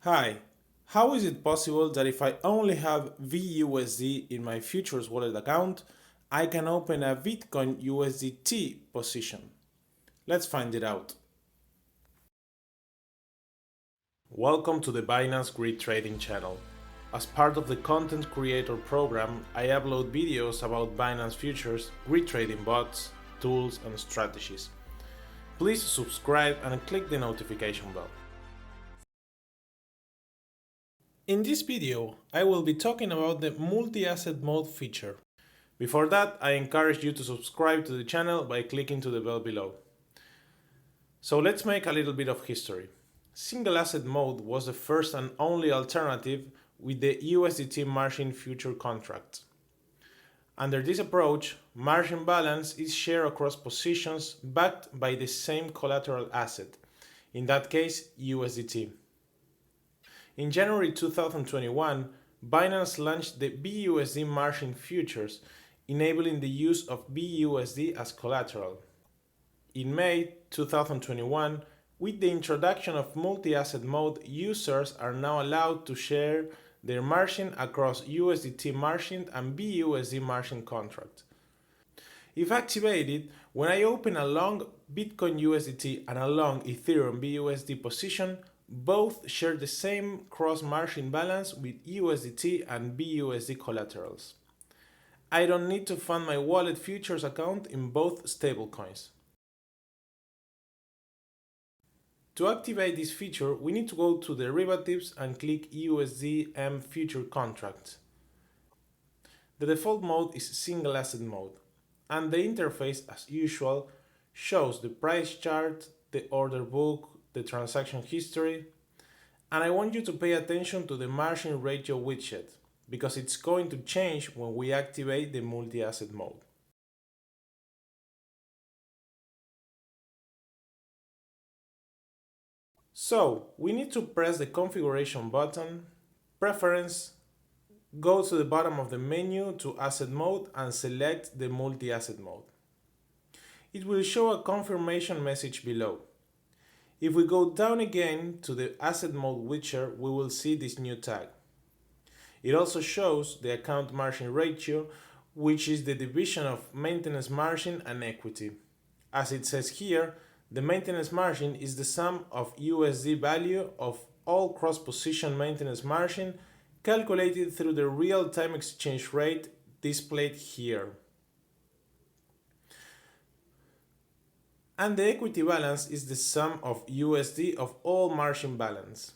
Hi, how is it possible that if I only have VUSD in my futures wallet account, I can open a Bitcoin USDT position? Let's find it out. Welcome to the Binance Grid Trading channel. As part of the Content Creator program, I upload videos about Binance Futures, grid trading bots, tools, and strategies. Please subscribe and click the notification bell. In this video, I will be talking about the multi-asset mode feature. Before that, I encourage you to subscribe to the channel by clicking to the bell below. So let's make a little bit of history. Single asset mode was the first and only alternative with the USDT margin future contract. Under this approach, margin balance is shared across positions backed by the same collateral asset, in that case USDT. In January 2021, Binance launched the BUSD margin futures, enabling the use of BUSD as collateral. In May 2021, with the introduction of multi-asset mode, users are now allowed to share their margin across USDT margin and BUSD margin contracts. If activated, when I open a long Bitcoin USDT and a long Ethereum BUSD position, both share the same cross-margin balance with USDT and BUSD collaterals. I don't need to fund my wallet futures account in both stablecoins. To activate this feature, we need to go to derivatives and click USDM future contracts. The default mode is single asset mode, and the interface, as usual, shows the price chart, the order book, the transaction history, and I want you to pay attention to the margin ratio widget because it's going to change when we activate the multi-asset mode. So we need to press the configuration button, preference, go to the bottom of the menu to asset mode and select the multi-asset mode. It will show a confirmation message below. If we go down again to the asset mode widget, we will see this new tag. It also shows the account margin ratio, which is the division of maintenance margin and equity. As it says here, the maintenance margin is the sum of USD value of all cross-position maintenance margin calculated through the real-time exchange rate displayed here. And the equity balance is the sum of USD of all margin balance.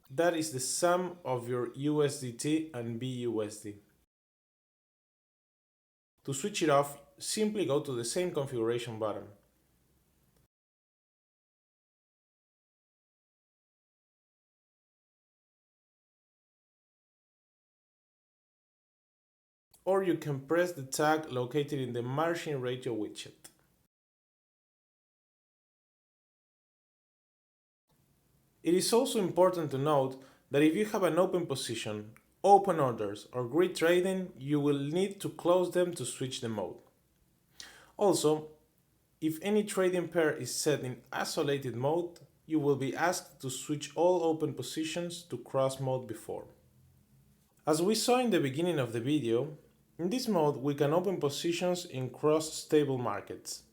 That is the sum of your USDT and BUSD. To switch it off, simply go to the same configuration button. Or you can press the tag located in the margin ratio widget. It is also important to note that if you have an open position, open orders, or grid trading, you will need to close them to switch the mode. Also, if any trading pair is set in isolated mode, you will be asked to switch all open positions to cross mode before. As we saw in the beginning of the video, in this mode we can open positions in cross-stable markets.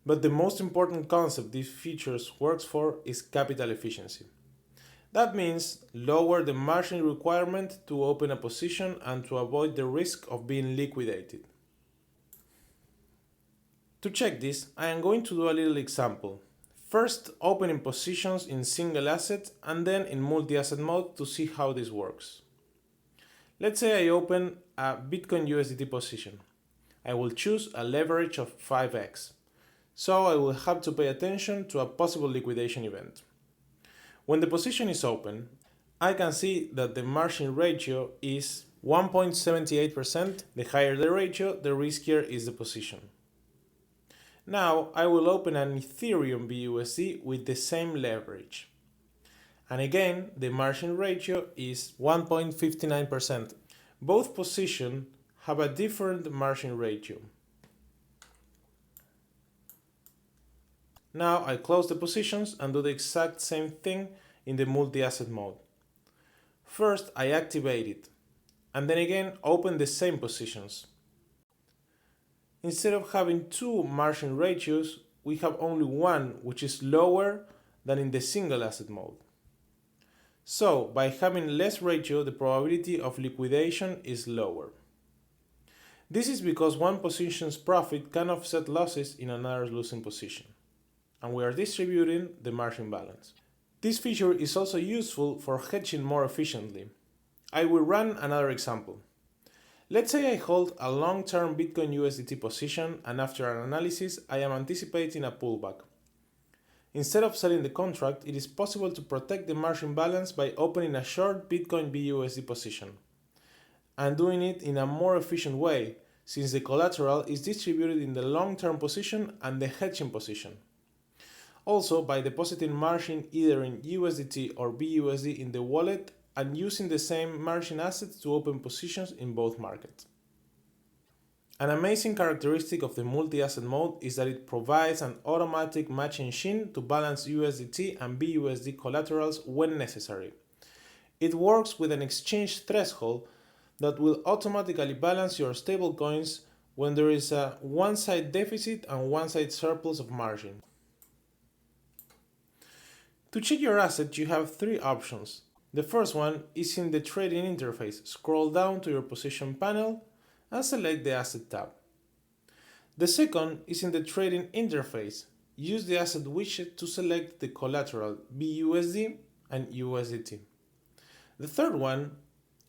But the most important concept these features works for is capital efficiency. That means lower the margin requirement to open a position and to avoid the risk of being liquidated. To check this, I am going to do a little example. First, opening positions in single asset and then in multi-asset mode to see how this works. Let's say I open a Bitcoin USDT position. I will choose a leverage of 5x. So I will have to pay attention to a possible liquidation event. When the position is open, I can see that the margin ratio is 1.78%. The higher the ratio, the riskier is the position. Now I will open an Ethereum BUSD with the same leverage. And again, the margin ratio is 1.59%. Both positions have a different margin ratio. Now I close the positions and do the exact same thing in the multi-asset mode. First, I activate it, and then again open the same positions. Instead of having two margin ratios, we have only one, which is lower than in the single asset mode. So, by having less ratio, the probability of liquidation is lower. This is because one position's profit can offset losses in another losing position, and we are distributing the margin balance. This feature is also useful for hedging more efficiently. I will run another example. Let's say I hold a long-term Bitcoin USDT position, and after an analysis I am anticipating a pullback. Instead of selling the contract, it is possible to protect the margin balance by opening a short Bitcoin BUSD position, and doing it in a more efficient way, since the collateral is distributed in the long-term position and the hedging position. Also, by depositing margin either in USDT or BUSD in the wallet and using the same margin assets to open positions in both markets. An amazing characteristic of the multi-asset mode is that it provides an automatic match engine to balance USDT and BUSD collaterals when necessary. It works with an exchange threshold that will automatically balance your stablecoins when there is a one-side deficit and one-side surplus of margin. To check your asset, you have three options. The first one is in the trading interface. Scroll down to your position panel and select the Asset tab. The second is in the trading interface. Use the Asset widget to select the collateral BUSD and USDT. The third one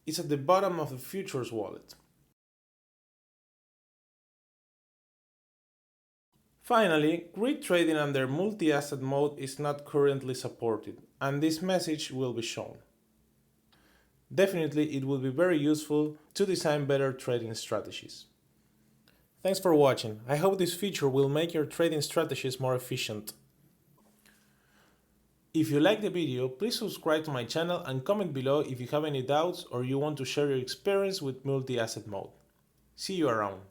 is at the bottom of the Futures wallet. Finally, grid trading under multi-asset mode is not currently supported, and this message will be shown. Definitely, it will be very useful to design better trading strategies. Thanks for watching. I hope this feature will make your trading strategies more efficient. If you like the video, please subscribe to my channel and comment below if you have any doubts or you want to share your experience with multi-asset mode. See you around.